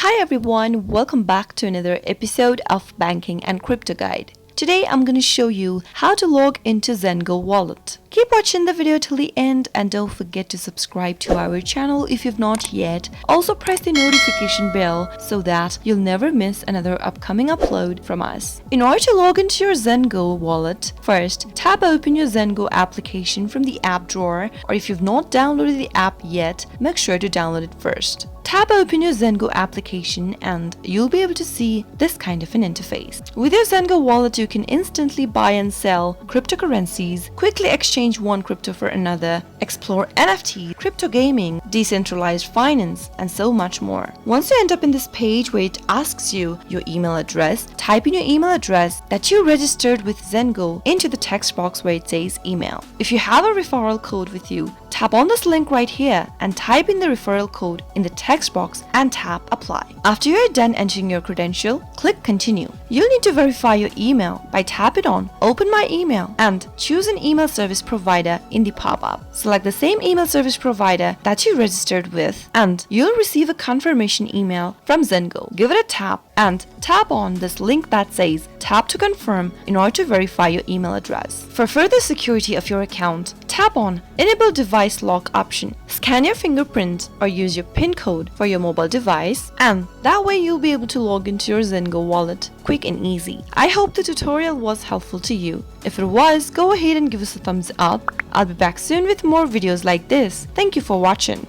Hi everyone, welcome back to another episode of Banking and Crypto Guide. Today I'm going to show you how to log into Zengo wallet. Keep watching the video till the end and don't forget to subscribe to our channel if you've not yet. Also press the notification bell so that you'll never miss another upcoming upload from us. In order to log into your Zengo wallet, first tap open your Zengo application from the app drawer, or if you've not downloaded the app yet, make sure to download it first. Tap open your Zengo application and you'll be able to see this kind of an interface. With your Zengo wallet, you can instantly buy and sell cryptocurrencies, quickly exchange one crypto for another, explore NFTs, crypto gaming, decentralized finance, and so much more. Once you end up in this page where it asks you your email address, type in your email address that you registered with Zengo into the text box where it says email. If you have a referral code with you, tap on this link right here and type in the referral code in the text box and tap apply. After you're done entering your credential, click continue. You'll need to verify your email by tapping on open my email and choose an email service provider in the pop-up. Select the same email service provider that you registered with and you'll receive a confirmation email from Zengo. Give it a tap and tap on this link that says tap to confirm in order to verify your email address. For further security of your account, tap on enable device lock option. Scan your fingerprint or use your PIN code for your mobile device, and that way you'll be able to log into your Zengo wallet quick and easy. I hope the tutorial was helpful to you. If it was, go ahead and give us a thumbs up. I'll be back soon with more videos like this. Thank you for watching.